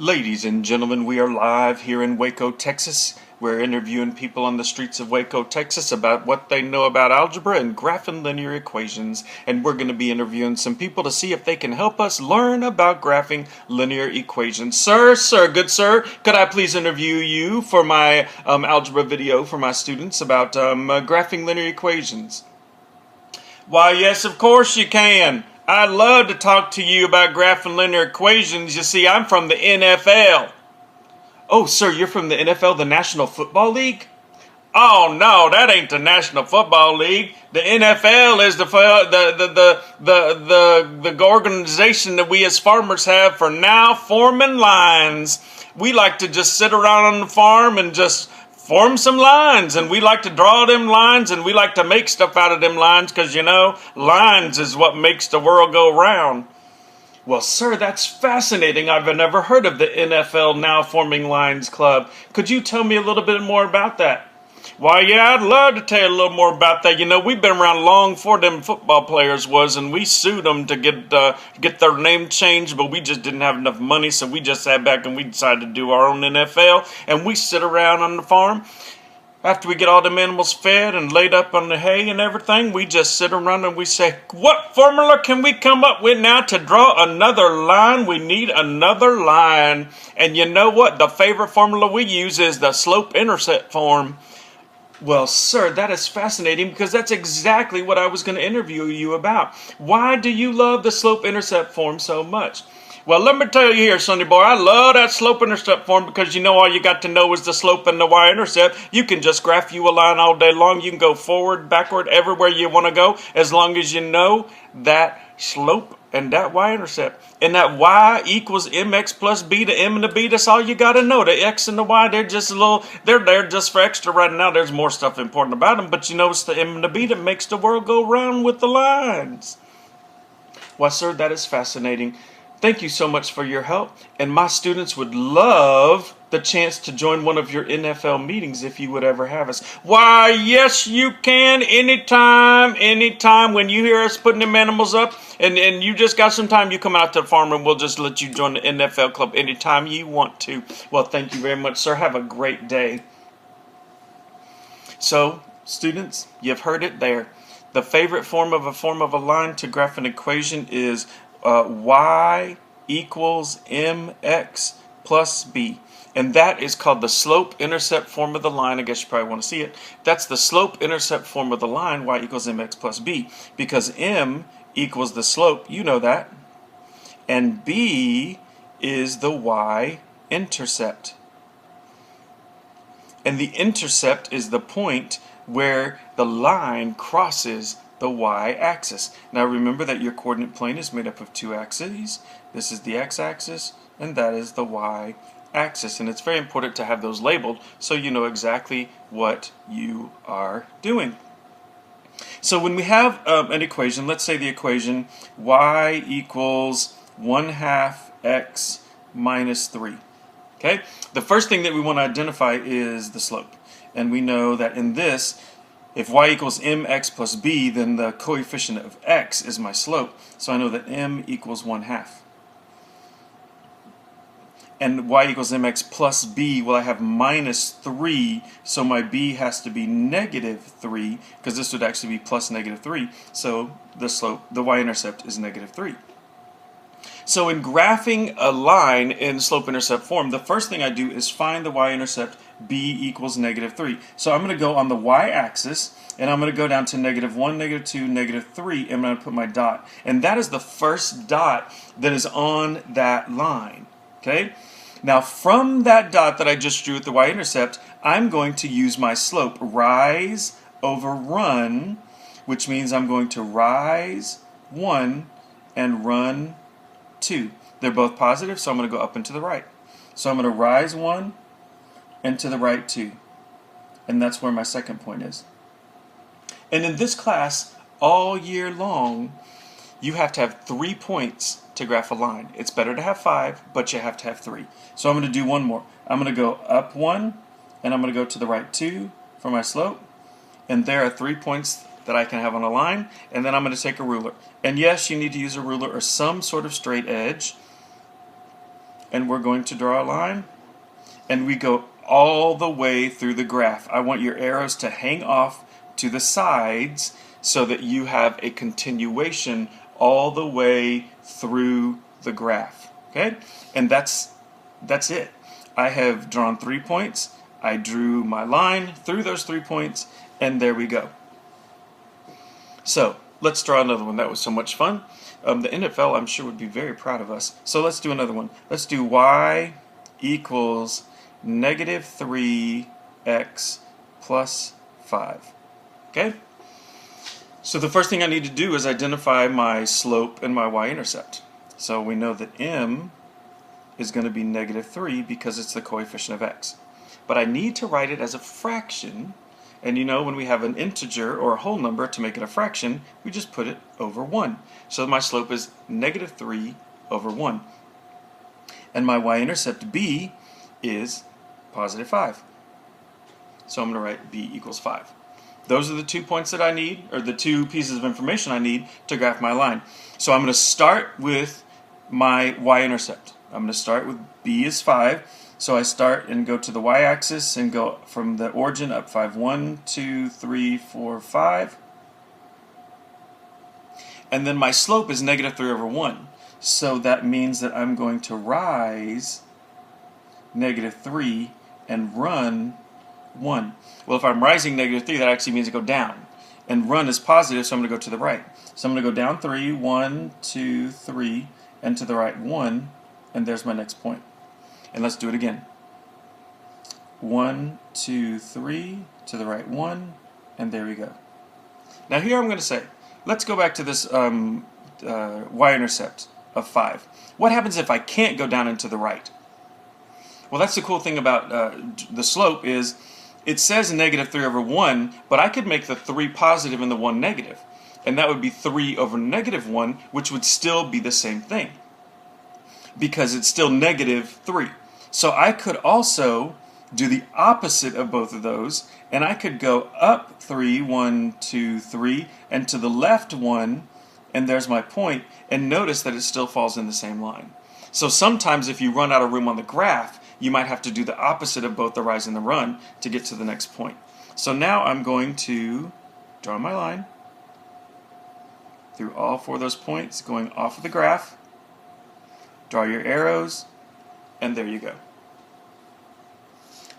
Ladies and gentlemen, we are live here in Waco, Texas. We're interviewing people on the streets of Waco, Texas about what they know about algebra and graph and linear equations. And we're going to be interviewing some people to see if they can help us learn about graphing linear equations. Sir, good sir, could I please interview you for my algebra video for my students about graphing linear equations? Why, yes, of course you can. I'd love to talk to you about graphing linear equations. You see, I'm from the NFL. Oh, sir, you're from the NFL, the National Football League? Oh no, that ain't the National Football League. The NFL is the organization that we as farmers have for now forming lines. We like to just sit around on the farm and just form some lines, and we like to draw them lines, and we like to make stuff out of them lines, because you know, lines is what makes the world go round. Well, sir, that's fascinating. I've never heard of the NFL Now Forming Lines Club. Could you tell me a little bit more about that? Why, yeah, I'd love to tell you a little more about that. You know, we've been around long before them football players was, and we sued them to get their name changed, but we just didn't have enough money, so we just sat back and we decided to do our own NFL, and we sit around on the farm. After we get all them animals fed and laid up on the hay and everything, we just sit around and we say, what formula can we come up with now to draw another line? We need another line. And you know what? The favorite formula we use is the slope-intercept form. Well, sir, that is fascinating, because that's exactly what I was going to interview you about. Why do you love the slope-intercept form so much? Well, let me tell you here, Sonny boy, I love that slope-intercept form, because you know all you got to know is the slope and the y-intercept. You can just graph you a line all day long. You can go forward, backward, everywhere you want to go, as long as you know that slope and that y-intercept. And that y equals mx plus b, the m and the b, that's all you got to know. The x and the y, they're just they're there just for extra right now. There's more stuff important about them, but you know it's the m and the b that makes the world go round with the lines. Why, sir, that is fascinating. Thank you so much for your help, and my students would love the chance to join one of your NFL meetings if you would ever have us. Why, yes, you can, anytime when you hear us putting them animals up, and you just got some time, you come out to the farm and we'll just let you join the NFL club anytime you want to. Well, thank you very much, sir. Have a great day. So, students, you've heard it there. The favorite form of a line to graph an equation is y equals mx plus b. And that is called the slope-intercept form of the line. I guess you probably want to see it. That's the slope-intercept form of the line, y equals mx plus b. Because m equals the slope, you know that. And b is the y-intercept. And the intercept is the point where the line crosses the y-axis. Now remember that your coordinate plane is made up of two axes. This is the x-axis and that is the y-axis. And it's very important to have those labeled so you know exactly what you are doing. So when we have an equation, let's say the equation y equals 1/2 x minus 3. Okay? The first thing that we want to identify is the slope. And we know that in this, if y equals mx plus b, then the coefficient of x is my slope. So I know that m equals 1/2. And y equals mx plus b, well, I have minus 3, so my b has to be negative 3, because this would actually be plus negative 3. So the slope, the y-intercept is negative 3. So in graphing a line in slope-intercept form, the first thing I do is find the y-intercept, b equals negative 3. So I'm going to go on the y-axis, and I'm going to go down to negative 1, negative 2, negative 3, and I'm going to put my dot. And that is the first dot that is on that line. Okay? Now from that dot that I just drew with the y-intercept, I'm going to use my slope, rise over run, which means I'm going to rise 1 and run 2. They're both positive, so I'm going to go up and to the right. So I'm going to rise 1 and to the right 2. And that's where my second point is. And in this class, all year long, you have to have 3 points to graph a line. It's better to have 5, but you have to have 3. So I'm going to do one more. I'm going to go up 1, and I'm going to go to the right 2 for my slope. And there are 3 points that I can have on a line, and then I'm going to take a ruler. And yes, you need to use a ruler or some sort of straight edge. and we're going to draw a line, and we go all the way through the graph. I want your arrows to hang off to the sides so that you have a continuation all the way through the graph. Okay? And that's it. I have drawn 3 points. I drew my line through those 3 points, and there we go. So let's draw another one. That was so much fun. The NFL, I'm sure, would be very proud of us. So let's do another one. Let's do y equals negative 3x plus 5. Okay? So the first thing I need to do is identify my slope and my y-intercept. So we know that m is going to be negative 3 because it's the coefficient of x. But I need to write it as a fraction, and you know when we have an integer or a whole number to make it a fraction, we just put it over 1. So my slope is negative 3 over 1. And my y-intercept b is positive 5. So I'm going to write b equals 5. Those are the 2 points that I need, or the 2 pieces of information I need to graph my line. So I'm going to start with my y-intercept. I'm going to start with b is 5. So I start and go to the y-axis and go from the origin up 5. 1, 2, 3, 4, 5. And then my slope is negative 3 over 1. So that means that I'm going to rise negative 3 and run 1. Well, if I'm rising negative 3, that actually means I go down. And run is positive, so I'm going to go to the right. So I'm going to go down 3, 1, 2, 3, and to the right 1, and there's my next point. And let's do it again. 1, 2, 3, to the right 1, and there we go. Now here I'm going to say, let's go back to this y-intercept of 5. What happens if I can't go down and to the right? Well, that's the cool thing about the slope is it says negative 3 over 1, but I could make the 3 positive and the 1 negative. And that would be 3 over negative 1, which would still be the same thing, because it's still negative 3. So I could also do the opposite of both of those, and I could go up 3, 1, 2, 3, and to the left 1, and there's my point, and notice that it still falls in the same line. So sometimes if you run out of room on the graph, you might have to do the opposite of both the rise and the run to get to the next point. So now I'm going to draw my line through all 4 of those points, going off of the graph. Draw your arrows, and there you go.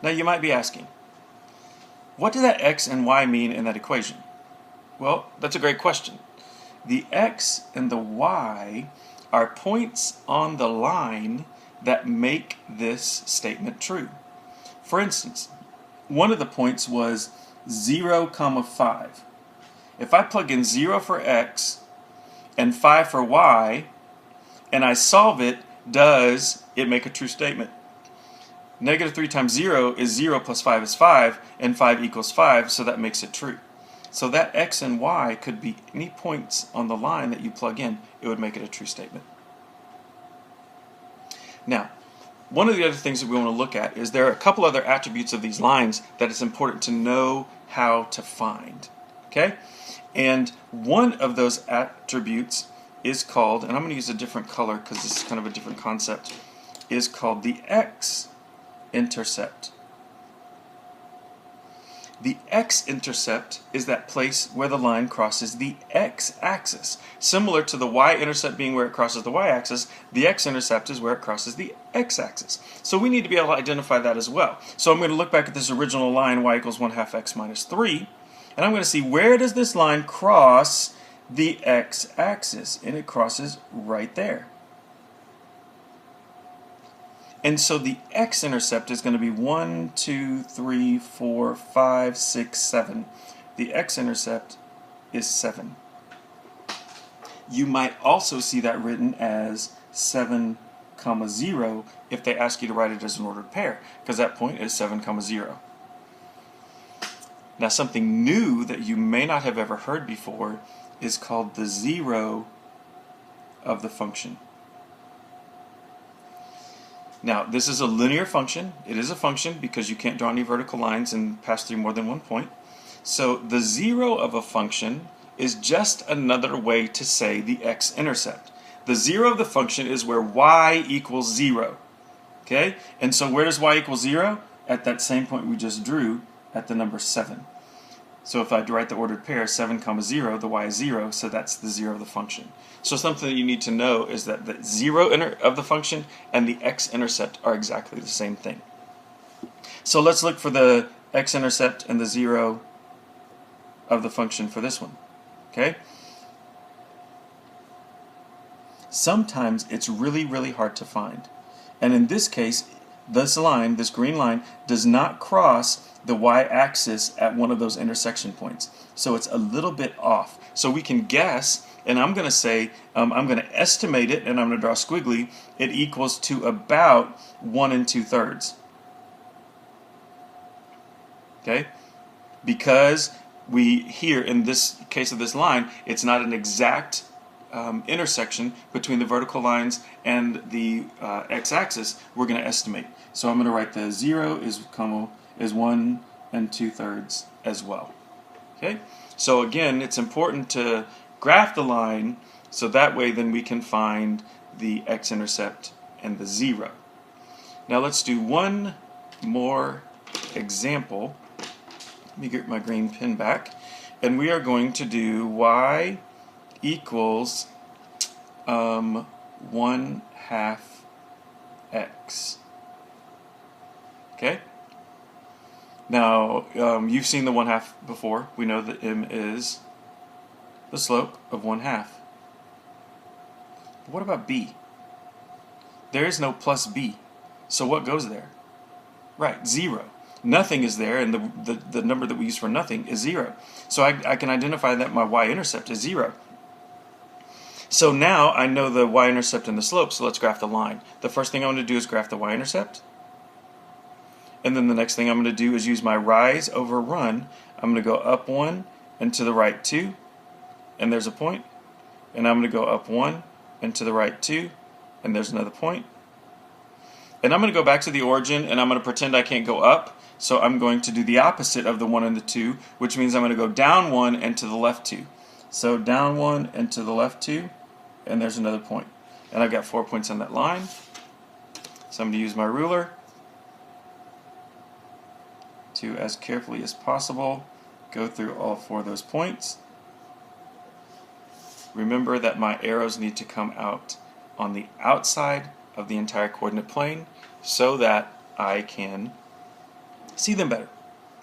Now you might be asking, what do that x and y mean in that equation? Well, that's a great question. The x and the y are points on the line that make this statement true. For instance, one of the points was 0, 5. If I plug in 0 for x and 5 for y, and I solve it, does it make a true statement? Negative 3 times 0 is 0 plus 5 is 5, and 5 equals 5, so that makes it true. So that x and y could be any points on the line that you plug in. It would make it a true statement. Now, one of the other things that we want to look at is there are a couple other attributes of these lines that it's important to know how to find. Okay? And one of those attributes is called, and I'm going to use a different color because this is kind of a different concept, is called the x-intercept. The x-intercept is that place where the line crosses the x-axis. Similar to the y-intercept being where it crosses the y-axis, the x-intercept is where it crosses the x-axis. So we need to be able to identify that as well. So I'm going to look back at this original line, y equals 1/2 x minus 3, and I'm going to see where does this line cross the x-axis, and it crosses right there. And so the x-intercept is going to be 1, 2, 3, 4, 5, 6, 7. The x-intercept is 7. You might also see that written as 7, 0 if they ask you to write it as an ordered pair, because that point is 7, 0. Now something new that you may not have ever heard before is called the zero of the function. Now, this is a linear function. It is a function because you can't draw any vertical lines and pass through more than one point. So the zero of a function is just another way to say the x-intercept. The zero of the function is where y equals 0. Okay? And so where does y equal 0? At that same point we just drew at the number 7. So if I write the ordered pair, 7 comma 0, the y is 0, so that's the 0 of the function. So something that you need to know is that the 0 of the function and the x-intercept are exactly the same thing. So let's look for the x-intercept and the 0 of the function for this one. Okay? Sometimes it's really, really hard to find. And in this case, this line, this green line, does not cross the y-axis at one of those intersection points. So it's a little bit off. So we can guess, and I'm going to say, I'm going to estimate it, and I'm going to draw squiggly, it equals to about 1 2/3. Okay? Because we, here in this case of this line, it's not an exact intersection between the vertical lines and the x-axis. We're going to estimate. So I'm going to write the 0 is 1 2/3 as well. Okay? So again, it's important to graph the line so that way then we can find the x-intercept and the 0. Now let's do one more example. Let me get my green pen back. And we are going to do y equals 1/2 x. Okay? Now, you've seen the 1/2 before. We know that m is the slope of 1/2. But what about b? There is no plus b. So what goes there? Right, 0. Nothing is there, and the number that we use for nothing is 0. So I can identify that my y-intercept is 0. So now I know the y-intercept and the slope, so let's graph the line. The first thing I'm going to do is graph the y-intercept. And then the next thing I'm going to do is use my rise over run. I'm going to go up 1 and to the right 2, and there's a point. And I'm going to go up 1 and to the right 2, and there's another point. And I'm going to go back to the origin, and I'm going to pretend I can't go up. So I'm going to do the opposite of the 1 and the 2, which means I'm going to go down 1 and to the left 2. So down 1 and to the left 2, and there's another point. And I've got 4 points on that line. So I'm going to use my ruler to, as carefully as possible, go through all 4 of those points. Remember that my arrows need to come out on the outside of the entire coordinate plane so that I can see them better.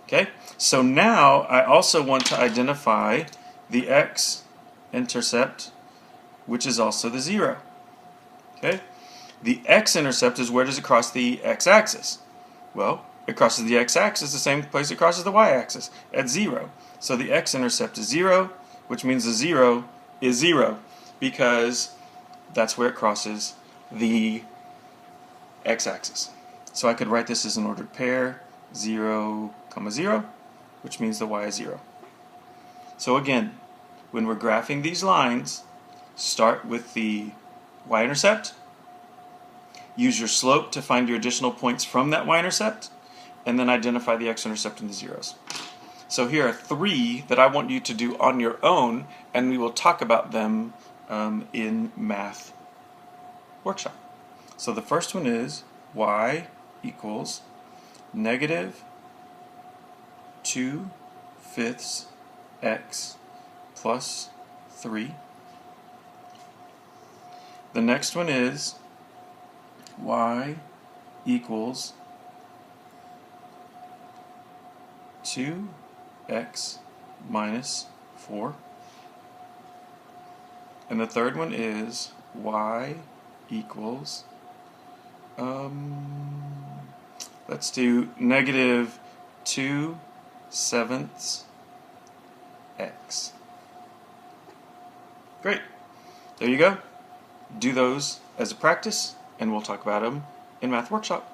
Okay? So now I also want to identify the x-intercept, which is also the 0. Okay? The x-intercept is where does it cross the x-axis? Well, it crosses the x-axis the same place it crosses the y-axis, at 0. So the x-intercept is 0, which means the 0 is 0, because that's where it crosses the x-axis. So I could write this as an ordered pair, 0, 0, which means the y is 0. So again, when we're graphing these lines, start with the y-intercept, use your slope to find your additional points from that y-intercept, and then identify the x-intercept and the zeros. So here are 3 that I want you to do on your own, and we will talk about them in math workshop. So the first one is y equals -2/5 x plus 3. The next one is y equals 2x minus 4. And the third one is y equals, let's do -2/7 x. Great. There you go. Do those as a practice, and we'll talk about them in Math Workshop.